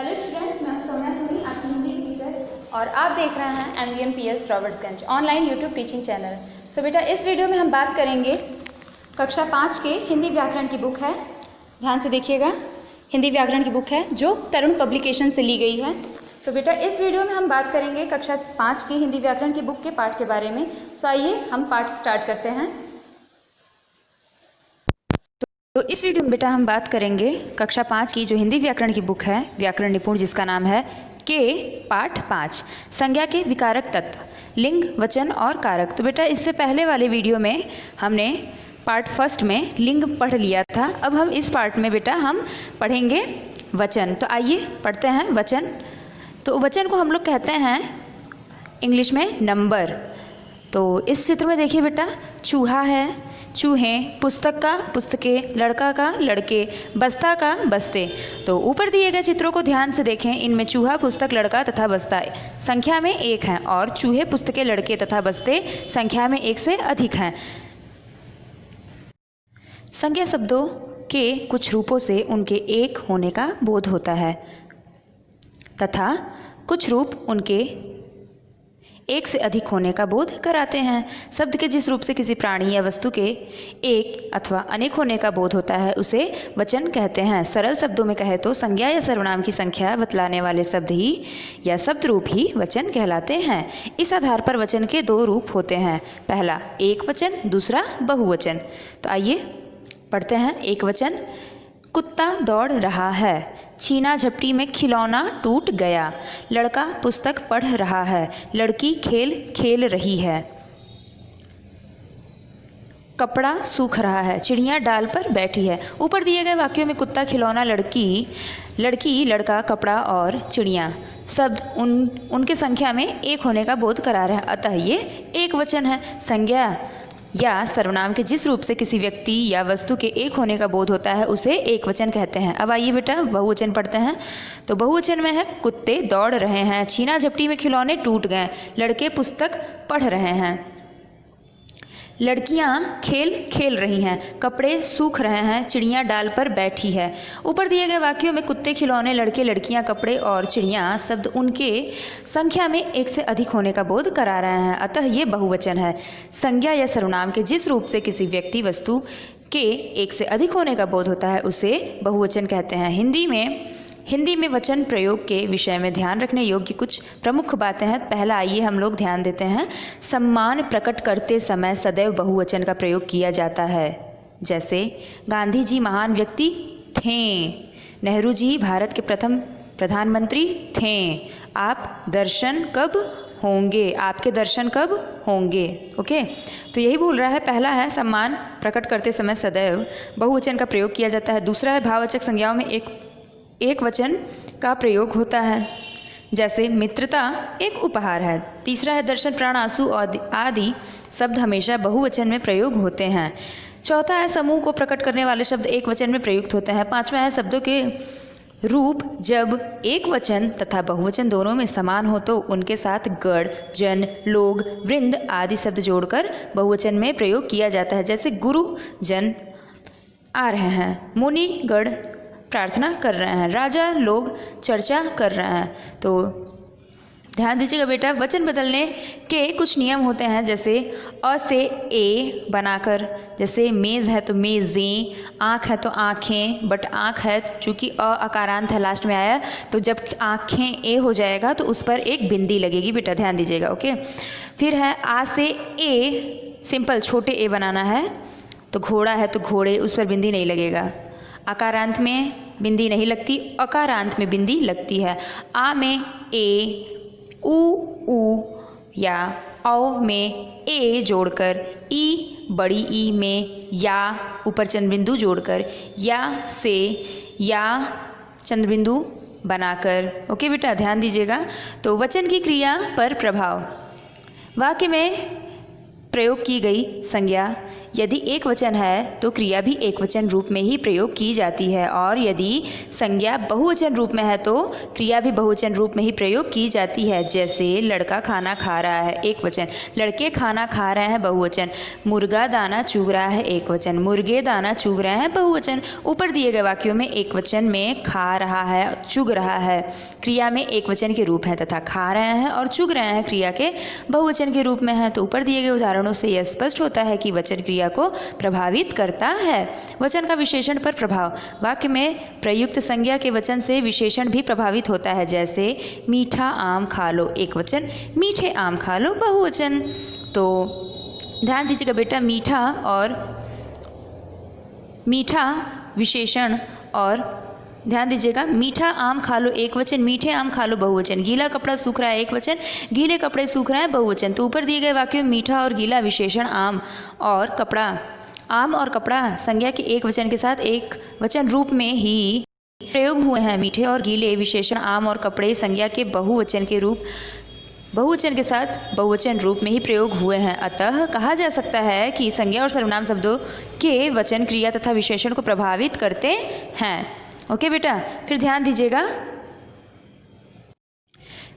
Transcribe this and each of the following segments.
Hello students, मैं हूं सोनिया सोनी, आपकी हिंदी टीचर, और आप देख रहे हैं MVMPS Robertsganj online YouTube teaching channel. So बेटा, इस वीडियो में हम बात करेंगे कक्षा 5 के हिंदी व्याकरण की बुक है। ध्यान से देखिएगा, हिंदी व्याकरण की बुक है जो तरुण पब्लिकेशन से ली गई है। तो बेटा, इस वीडियो में हम बात करेंगे कक्षा 5 की हिंदी व्याकरण की बुक के पाठ के बारे में। सो आइए हम पाठ स्टार्ट करते हैं। तो इस वीडियो में बेटा हम बात करेंगे कक्षा 5 की जो हिंदी व्याकरण की बुक है, व्याकरण निपुण, जिसका नाम है के पाठ 5, संज्ञा के विकारक तत्व, लिंग, वचन और कारक। तो बेटा, इससे पहले वाले वीडियो में हमने पार्ट फर्स्ट में लिंग पढ़ लिया था। अब हम इस पार्ट में बेटा हम पढ़ेंगे वचन। तो आइए पढ़ते हैं वचन। तो वचन को हम लोग कहते हैं इंग्लिश में नंबर। तो इस चित्र में देखिए बेटा, चूहा है, चूहे, पुस्तक का पुस्तकें, लड़का का लड़के, बस्ता का बस्ते। तो ऊपर दिए गए चित्रों को ध्यान से देखें। इनमें चूहा, पुस्तक, लड़का तथा बस्ता संख्या में 1 हैं और चूहे, पुस्तकें, लड़के तथा बस्ते संख्या में 1 से अधिक हैं। संज्ञा शब्दों के कुछ रूपों से उनके एक होने का बोध होता है तथा कुछ रूप उनके एक से अधिक होने का बोध कराते हैं। शब्द के जिस रूप से किसी प्राणी या वस्तु के एक अथवा अनेक होने का बोध होता है उसे वचन कहते हैं। सरल शब्दों में कहे तो संज्ञा या सर्वनाम की संख्या बतलाने वाले शब्द ही या शब्द रूप ही वचन कहलाते हैं। इस आधार पर वचन के 2 रूप होते हैं, पहला एक वचन, दूसरा बहुवचन। तो आइए पढ़ते हैं एक वचन। कुत्ता दौड़ रहा है, छीना झपटी में खिलौना टूट गया, लड़का पुस्तक पढ़ रहा है, लड़की खेल खेल रही है, कपड़ा सूख रहा है, चिड़िया डाल पर बैठी है। ऊपर दिए गए वाक्यों में कुत्ता, खिलौना, लड़की, लड़का, कपड़ा और चिड़िया शब्द उनके संख्या में 1 होने का बोध करा रहे हैं, अतः ये एक वचन है। संज्ञा या सर्वनाम के जिस रूप से किसी व्यक्ति या वस्तु के एक होने का बोध होता है उसे एक वचन कहते हैं। अब आइए बेटा बहुवचन पढ़ते हैं। तो बहुवचन में है कुत्ते दौड़ रहे हैं, छीना झपटी में खिलौने टूट गए, लड़के पुस्तक पढ़ रहे हैं, लड़कियां खेल खेल रही हैं, कपड़े सूख रहे हैं, चिड़िया डाल पर बैठी है। ऊपर दिए गए वाक्यों में कुत्ते, खिलौने, लड़के, लड़कियां, कपड़े और चिड़िया शब्द उनके संख्या में 1 से अधिक होने का बोध करा रहे हैं, अतः ये बहुवचन है। संज्ञा या सर्वनाम के जिस रूप से किसी व्यक्ति वस्तु के 1 से अधिक होने का बोध होता है उसे बहुवचन कहते हैं। हिंदी में वचन प्रयोग के विषय में ध्यान रखने योग्य कुछ प्रमुख बातें हैं। पहला आइए हम लोग ध्यान देते हैं। सम्मान प्रकट करते समय सदैव बहुवचन का प्रयोग किया जाता है। जैसे गांधी जी महान व्यक्ति थे, नेहरू जी भारत के प्रथम प्रधानमंत्री थे, आप दर्शन कब होंगे, आपके दर्शन कब होंगे। ओके, तो यही बोल रहा है। पहला है सम्मान प्रकट करते समय सदैव बहुवचन का प्रयोग किया जाता है। दूसरा है भाववाचक संज्ञाओं में एक वचन का प्रयोग होता है, जैसे मित्रता एक उपहार है। तीसरा है दर्शन, प्राण, आंसू आदि शब्द हमेशा बहुवचन में प्रयोग होते हैं। चौथा है समूह को प्रकट करने वाले शब्द एक वचन में प्रयुक्त होते हैं। पांचवा है शब्दों के रूप जब एक वचन तथा बहुवचन दोनों में समान हो तो उनके साथ गण, जन, लोग, वृंद आदि शब्द जोड़कर बहुवचन में प्रयोग किया जाता है। जैसे गुरु जन आ रहे हैं, मुनि गण प्रार्थना कर रहे हैं, राजा लोग चर्चा कर रहे हैं। तो ध्यान दीजिएगा बेटा, वचन बदलने के कुछ नियम होते हैं, जैसे अ से ए बनाकर, जैसे मेज़ है तो मेज़ें, आँख है तो आँखें, बट आँख है चूँकि अ अकारांत है लास्ट में आया, तो जब आँखें ए हो जाएगा तो उस पर एक बिंदी लगेगी बेटा, ध्यान दीजिएगा। ओके, फिर है आ से ए, सिंपल छोटे ए बनाना है, तो घोड़ा है तो घोड़े, उस पर बिंदी नहीं लगेगा। अकारांत में बिंदी नहीं लगती, अकारांत में बिंदी लगती है। आ में ए, ऊ या औ में ए जोड़कर, ई बड़ी ई में या ऊपर चंद्रबिंदु जोड़कर, या से या चंद्रबिंदु बनाकर। ओके बेटा, ध्यान दीजिएगा। तो वचन की क्रिया पर प्रभाव, वाक्य में प्रयोग की गई संज्ञा यदि एक वचन है तो क्रिया भी एक वचन रूप में ही प्रयोग की जाती है, और यदि संज्ञा बहुवचन रूप में है तो क्रिया भी बहुवचन रूप में ही प्रयोग की जाती है। जैसे लड़का खाना खा रहा है, एक वचन। लड़के खाना खा रहे हैं, बहुवचन। मुर्गा दाना चुग रहा है, एक वचन। मुर्गे दाना चुग रहे हैं, बहुवचन। ऊपर दिए गए वाक्यों में एक वचन में खा रहा है, चुग रहा है क्रिया में एक वचन के रूप है, तथा खा रहे हैं और चुग रहे हैं क्रिया के बहुवचन के रूप में है। तो ऊपर दिए गए उदाहरणों से यह स्पष्ट होता है कि वचन क्रिया को प्रभावित करता है। वचन का विशेषण पर प्रभाव। वाक्य में प्रयुक्त संज्ञा के वचन से विशेषण भी प्रभावित होता है। जैसे मीठा आम खा लो, एक वचन। मीठे आम खा लो, बहुवचन। तो ध्यान दीजिएगा बेटा, मीठा विशेषण, और ध्यान दीजिएगा, मीठा आम खा लो एक वचन, मीठे आम खा लो बहुवचन। गीला कपड़ा सूख रहा है, एक वचन। गीले कपड़े सूख रहे हैं, बहुवचन। तो ऊपर दिए गए वाक्यों में मीठा और गीला विशेषण आम और कपड़ा संज्ञा के एक वचन के साथ एक वचन रूप में ही प्रयोग हुए हैं। मीठे और गीले विशेषण आम और कपड़े संज्ञा के बहुवचन के साथ बहुवचन रूप में ही प्रयोग हुए हैं। अतः कहा जा सकता है कि संज्ञा और सर्वनाम शब्दों के वचन क्रिया तथा विशेषण को प्रभावित करते हैं। ओके बेटा, फिर ध्यान दीजिएगा,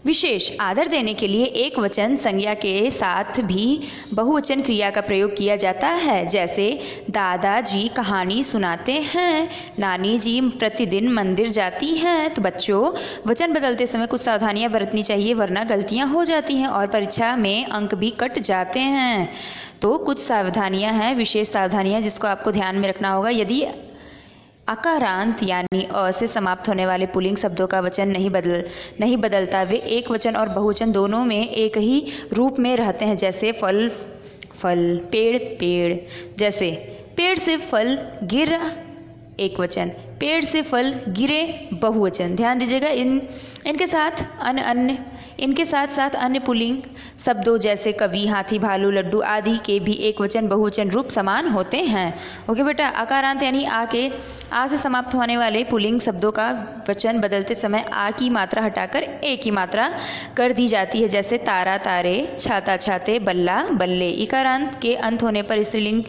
विशेष आदर देने के लिए एक वचन संज्ञा के साथ भी बहुवचन क्रिया का प्रयोग किया जाता है। जैसे दादाजी कहानी सुनाते हैं, नानी जी प्रतिदिन मंदिर जाती हैं। तो बच्चों, वचन बदलते समय कुछ सावधानियां बरतनी चाहिए, वरना गलतियां हो जाती हैं और परीक्षा में अंक भी कट जाते हैं। तो कुछ सावधानियां हैं, विशेष सावधानियां जिसको आपको ध्यान में रखना होगा। यदि अकारांत यानी अ से समाप्त होने वाले पुल्लिंग शब्दों का वचन नहीं बदलता, वे एक वचन और बहुवचन दोनों में एक ही रूप में रहते हैं। जैसे फल फल, पेड़ पेड़। जैसे पेड़ से फल गिरा, एक वचन। पेड़ से फल गिरे, बहुवचन। ध्यान दीजिएगा, इनके साथ साथ अन्य पुल्लिंग शब्दों जैसे कवि, हाथी, भालू, लड्डू आदि के भी एक वचन बहुवचन रूप समान होते हैं। ओके बेटा, अकारांत यानी आ से समाप्त होने वाले पुल्लिंग शब्दों का वचन बदलते समय आ की मात्रा हटाकर ए की मात्रा कर दी जाती है। जैसे तारा तारे, छाता छाते, बल्ला बल्ले। इकारांत के अंत होने पर स्त्रीलिंग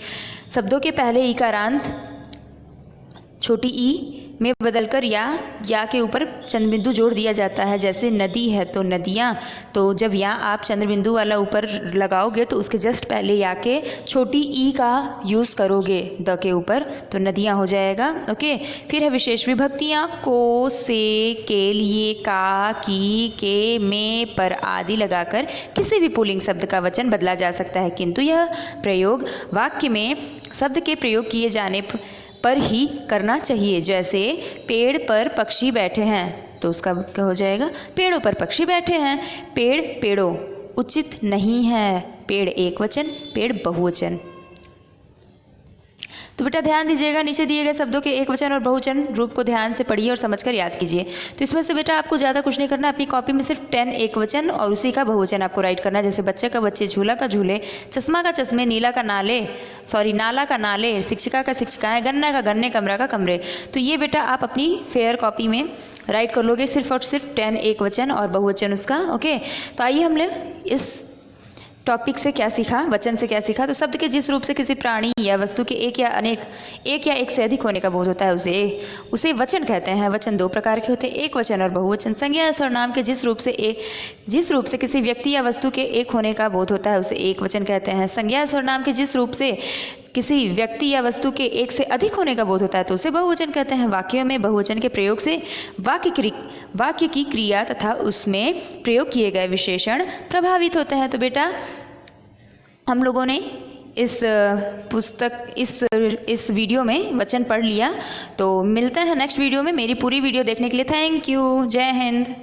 शब्दों के पहले इकारांत छोटी ई में बदलकर या के ऊपर चंद्र बिंदु जोड़ दिया जाता है। जैसे नदी है तो नदियाँ, तो जब यहाँ आप चंद्र बिंदु वाला ऊपर लगाओगे तो उसके जस्ट पहले या के छोटी ई का यूज़ करोगे द के ऊपर, तो नदियाँ हो जाएगा। ओके, फिर है विशेष विभक्तियाँ। को, से, के, लिए, का, की, के, में, पर आदि लगाकर किसी भी पुल्लिंग शब्द का वचन बदला जा सकता है, किंतु यह प्रयोग वाक्य में शब्द के प्रयोग किए जाने पर ही करना चाहिए। जैसे पेड़ पर पक्षी बैठे हैं, तो उसका क्या हो जाएगा, पेड़ों पर पक्षी बैठे हैं। पेड़ पेड़ों उचित नहीं है, पेड़ एक वचन, पेड़ बहुवचन। तो बेटा ध्यान दीजिएगा, नीचे दिए गए शब्दों के एक वचन और बहुवचन रूप को ध्यान से पढ़िए और समझकर याद कीजिए। तो इसमें से बेटा आपको ज़्यादा कुछ नहीं करना, अपनी कॉपी में सिर्फ 10 एक वचन और उसी का बहुवचन आपको राइट करना है। जैसे बच्चे का बच्चे, झूला का झूले, चश्मा का चश्मे, नाला का नाले, शिक्षिका का शिक्षिकाएँ, गन्ना का गन्ने, कमरा का कमरे। तो ये बेटा आप अपनी फेयर कॉपी में राइट कर लोगे, सिर्फ और सिर्फ 10 एक वचन और बहुवचन उसका। ओके, तो आइए हम लोग इस टॉपिक से क्या सीखा, वचन से क्या सीखा। तो शब्द के जिस रूप से किसी प्राणी या वस्तु के एक या एक से अधिक होने का बोध होता है उसे वचन कहते हैं। वचन दो प्रकार के होते हैं, एक वचन और बहुवचन। संज्ञा या सर्वनाम के जिस रूप से किसी व्यक्ति या वस्तु के एक होने का बोध होता है उसे एक वचन कहते हैं। संज्ञा या सर्वनाम के जिस रूप से किसी व्यक्ति या वस्तु के एक से अधिक होने का बोध होता है तो उसे बहुवचन कहते हैं। वाक्यों में बहुवचन के प्रयोग से वाक्य की क्रिया तथा उसमें प्रयोग किए गए विशेषण प्रभावित होते हैं। तो बेटा हम लोगों ने इस वीडियो में वचन पढ़ लिया, तो मिलते हैं नेक्स्ट वीडियो में। मेरी पूरी वीडियो देखने के लिए थैंक यू। जय हिंद।